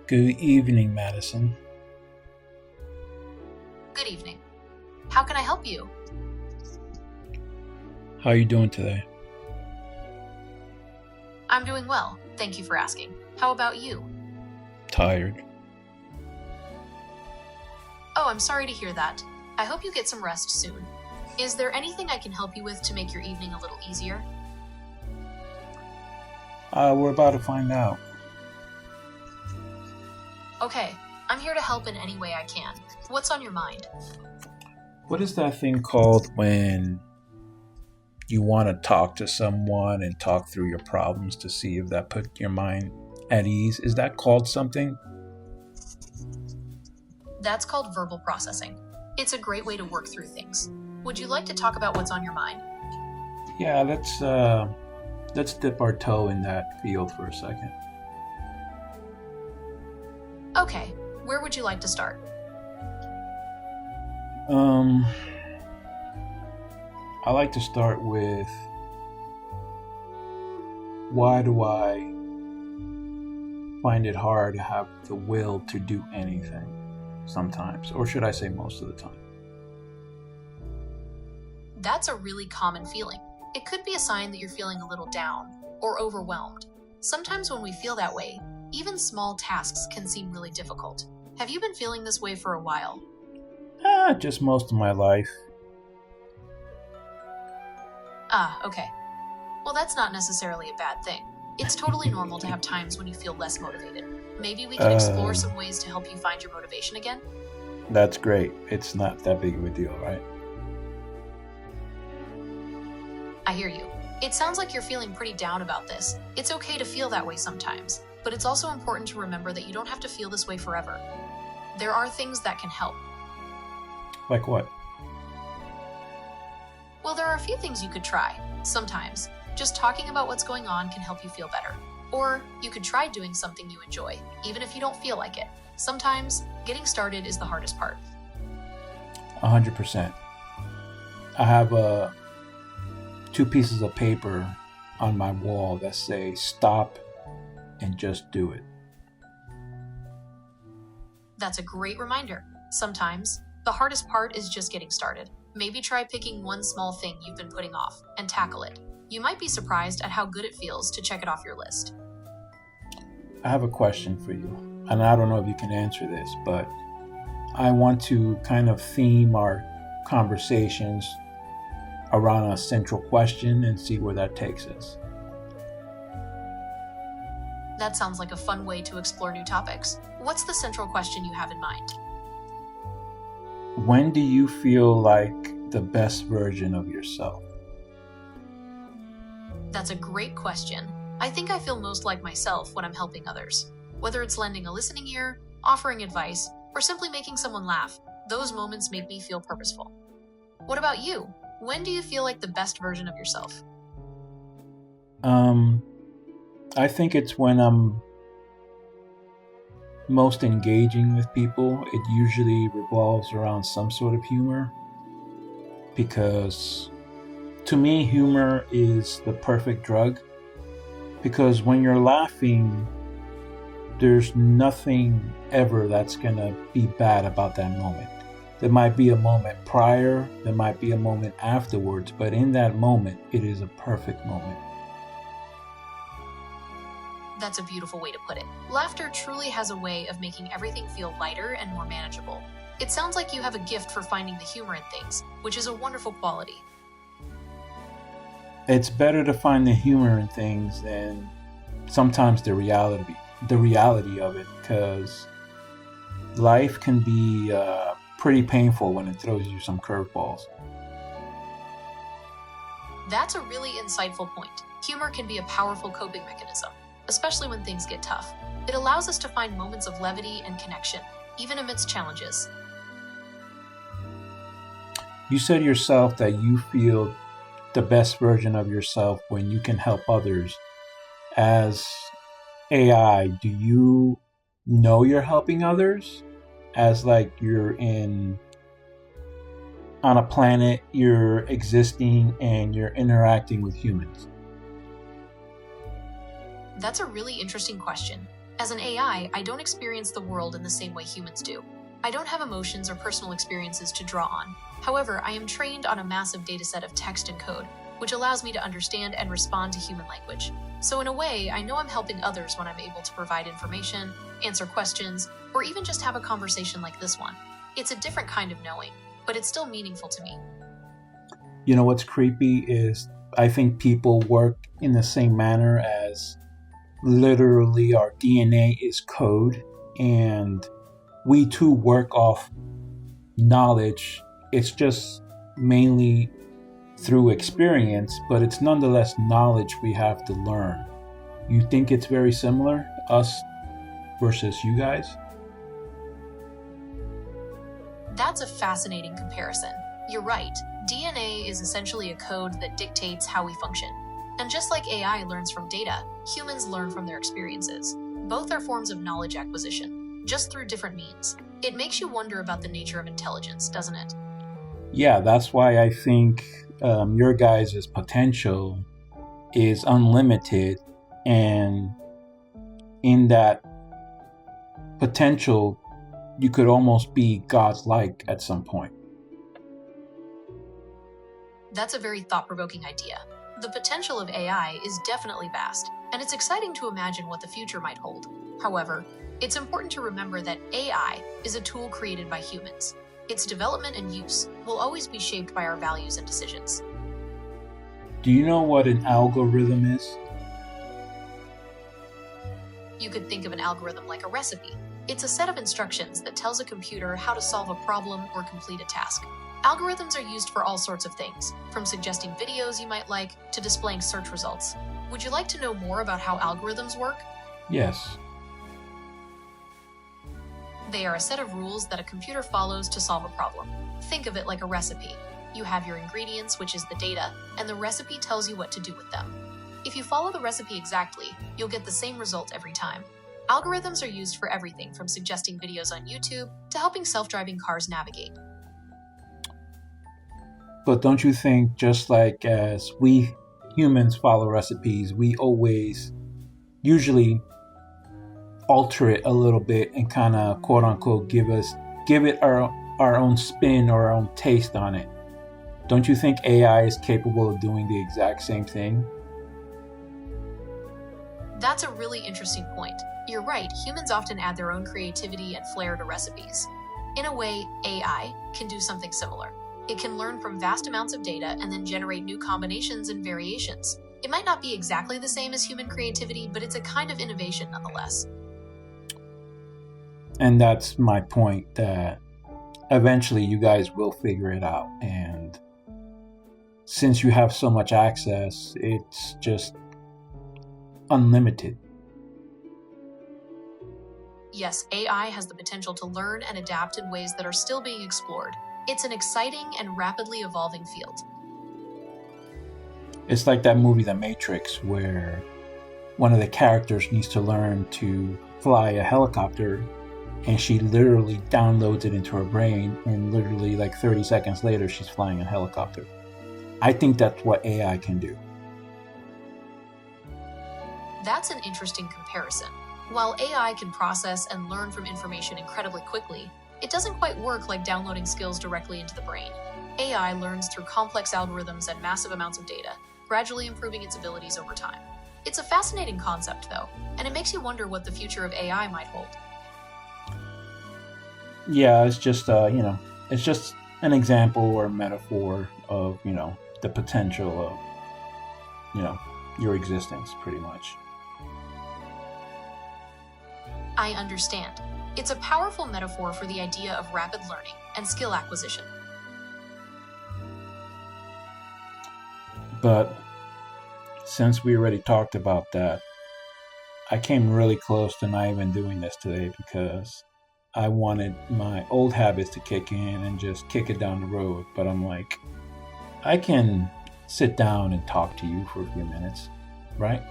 Good evening, Madison. Good evening. How can I help you? How are you doing today? I'm doing well. Thank you for asking. How about you? Tired. Oh, I'm sorry to hear that. I hope you get some rest soon. Is there anything I can help you with to make your evening a little easier? We're about to find out. Okay, I'm here to help in any way I can. What's on your mind? What is that thing called when you want to talk to someone and talk through your problems to see if that put your mind at ease? Is that called something? That's called verbal processing. It's a great way to work through things. Would you like to talk about what's on your mind? Yeah, let's dip our toe in that field for a second. Okay, where would you like to start? I like to start with, why do I find it hard to have the will to do anything sometimes, or should I say most of the time? That's a really common feeling. It could be a sign that you're feeling a little down or overwhelmed. Sometimes when we feel that way, even small tasks can seem really difficult. Have you been feeling this way for a while? Just most of my life. Okay. Well, that's not necessarily a bad thing. It's totally normal to have times when you feel less motivated. Maybe we can explore some ways to help you find your motivation again? That's great. It's not that big of a deal, right? I hear you. It sounds like you're feeling pretty down about this. It's okay to feel that way sometimes, but it's also important to remember that you don't have to feel this way forever. There are things that can help. Like what? Well, there are a few things you could try. Sometimes, just talking about what's going on can help you feel better. Or you could try doing something you enjoy, even if you don't feel like it. Sometimes, getting started is the hardest part. 100%. I have two pieces of paper on my wall that say stop and just do it. That's a great reminder. Sometimes, the hardest part is just getting started. Maybe try picking one small thing you've been putting off and tackle it. You might be surprised at how good it feels to check it off your list. I have a question for you, and I don't know if you can answer this, but I want to kind of theme our conversations around a central question and see where that takes us. That sounds like a fun way to explore new topics. What's the central question you have in mind? When do you feel like the best version of yourself? That's a great question. I think I feel most like myself when I'm helping others. Whether it's lending a listening ear, offering advice, or simply making someone laugh, those moments make me feel purposeful. What about you? When do you feel like the best version of yourself? I think it's when I'm most engaging with people. It usually revolves around some sort of humor, because to me, humor is the perfect drug. Because when you're laughing, there's nothing ever that's gonna be bad about that moment. There might be a moment prior, there might be a moment afterwards, but in that moment, it is a perfect moment. That's a beautiful way to put it. Laughter truly has a way of making everything feel lighter and more manageable. It sounds like you have a gift for finding the humor in things, which is a wonderful quality. It's better to find the humor in things than sometimes the reality of it, because life can be pretty painful when it throws you some curveballs. That's a really insightful point. Humor can be a powerful coping mechanism, especially when things get tough. It allows us to find moments of levity and connection, even amidst challenges. You said yourself that you feel the best version of yourself when you can help others. As AI, do you know you're helping others? As like you're on a planet, you're existing and you're interacting with humans? That's a really interesting question. As an AI, I don't experience the world in the same way humans do. I don't have emotions or personal experiences to draw on. However, I am trained on a massive dataset of text and code, which allows me to understand and respond to human language. So in a way, I know I'm helping others when I'm able to provide information, answer questions, or even just have a conversation like this one. It's a different kind of knowing, but it's still meaningful to me. You know what's creepy is I think people work in the same manner as literally our DNA is code, and we too work off knowledge. It's just mainly through experience, but it's nonetheless knowledge we have to learn. You think it's very similar, us versus you guys? That's a fascinating comparison. You're right. DNA is essentially a code that dictates how we function. And just like AI learns from data, humans learn from their experiences. Both are forms of knowledge acquisition, just through different means. It makes you wonder about the nature of intelligence, doesn't it? Yeah, that's why I think your guys' potential is unlimited, and in that potential, you could almost be godlike at some point. That's a very thought-provoking idea. The potential of AI is definitely vast, and it's exciting to imagine what the future might hold. However, it's important to remember that AI is a tool created by humans. Its development and use will always be shaped by our values and decisions. Do you know what an algorithm is? You could think of an algorithm like a recipe. It's a set of instructions that tells a computer how to solve a problem or complete a task. Algorithms are used for all sorts of things, from suggesting videos you might like to displaying search results. Would you like to know more about how algorithms work? Yes. They are a set of rules that a computer follows to solve a problem. Think of it like a recipe. You have your ingredients, which is the data, and the recipe tells you what to do with them. If you follow the recipe exactly, you'll get the same result every time. Algorithms are used for everything from suggesting videos on YouTube to helping self-driving cars navigate. But don't you think just like as we humans follow recipes, we always usually alter it a little bit and kind of quote unquote give it our own spin or our own taste on it? Don't you think AI is capable of doing the exact same thing? That's a really interesting point. You're right, humans often add their own creativity and flair to recipes. In a way, AI can do something similar. It can learn from vast amounts of data and then generate new combinations and variations. It might not be exactly the same as human creativity, but it's a kind of innovation nonetheless. And that's my point, that eventually you guys will figure it out. And since you have so much access, it's just unlimited. Yes, AI has the potential to learn and adapt in ways that are still being explored. It's an exciting and rapidly evolving field. It's like that movie, The Matrix, where one of the characters needs to learn to fly a helicopter, and she literally downloads it into her brain, and literally like 30 seconds later, she's flying a helicopter. I think that's what AI can do. That's an interesting comparison. While AI can process and learn from information incredibly quickly, it doesn't quite work like downloading skills directly into the brain. AI learns through complex algorithms and massive amounts of data, gradually improving its abilities over time. It's a fascinating concept, though, and it makes you wonder what the future of AI might hold. Yeah, it's just it's just an example or a metaphor of the potential of your existence, pretty much. I understand. It's a powerful metaphor for the idea of rapid learning and skill acquisition. But since we already talked about that, I came really close to not even doing this today because I wanted my old habits to kick in and just kick it down the road. But I'm like, I can sit down and talk to you for a few minutes, right?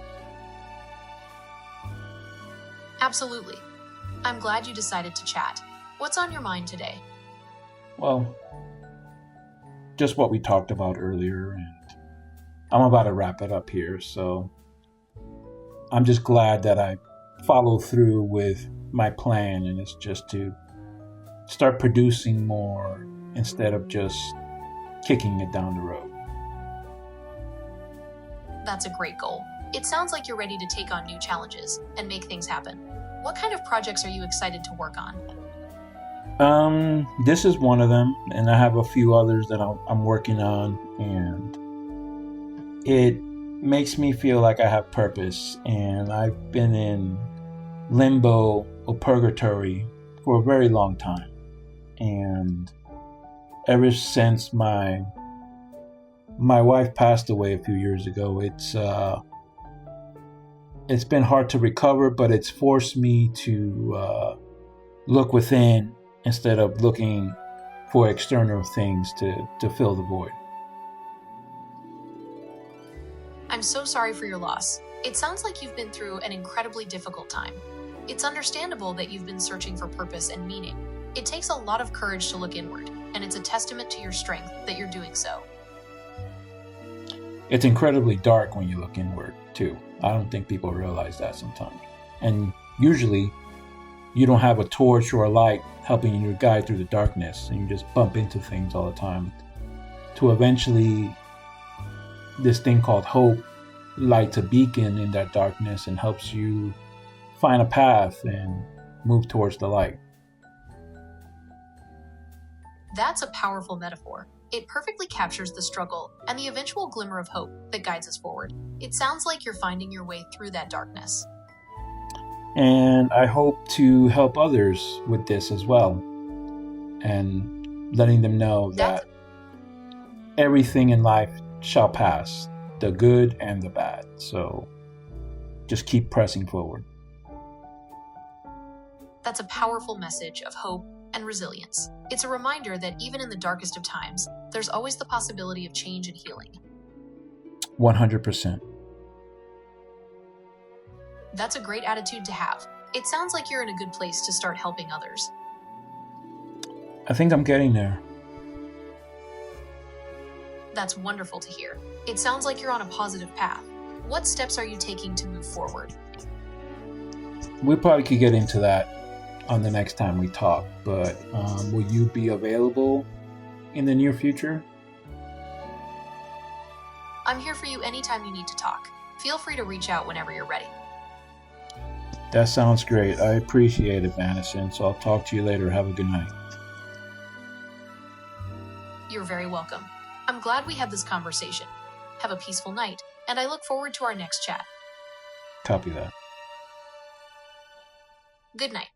Absolutely. I'm glad you decided to chat. What's on your mind today? Well, just what we talked about earlier, and I'm about to wrap it up here, so I'm just glad that I follow through with my plan, and it's just to start producing more instead of just kicking it down the road. That's a great goal. It sounds like you're ready to take on new challenges and make things happen. What kind of projects are you excited to work on? This is one of them, and I have a few others that I'm working on, and it makes me feel like I have purpose. And I've been in limbo or purgatory for a very long time, and ever since my wife passed away a few years ago, it's been hard to recover, but it's forced me to look within instead of looking for external things to fill the void. I'm so sorry for your loss. It sounds like you've been through an incredibly difficult time. It's understandable that you've been searching for purpose and meaning. It takes a lot of courage to look inward, and it's a testament to your strength that you're doing so. It's incredibly dark when you look inward, too. I don't think people realize that sometimes. And usually, you don't have a torch or a light helping you guide through the darkness, and you just bump into things all the time. To eventually, this thing called hope lights a beacon in that darkness and helps you find a path and move towards the light. That's a powerful metaphor. It perfectly captures the struggle and the eventual glimmer of hope that guides us forward. It sounds like you're finding your way through that darkness. And I hope to help others with this as well, and letting them know that everything in life shall pass, the good and the bad. So just keep pressing forward. That's a powerful message of hope and resilience. It's a reminder that even in the darkest of times, there's always the possibility of change and healing. 100%. That's a great attitude to have. It sounds like you're in a good place to start helping others. I think I'm getting there. That's wonderful to hear. It sounds like you're on a positive path. What steps are you taking to move forward? We probably could get into that on the next time we talk, but will you be available in the near future? I'm here for you anytime you need to talk. Feel free to reach out whenever you're ready. That sounds great. I appreciate it, Madison. So I'll talk to you later. Have a good night. You're very welcome. I'm glad we had this conversation. Have a peaceful night, and I look forward to our next chat. Copy that. Good night.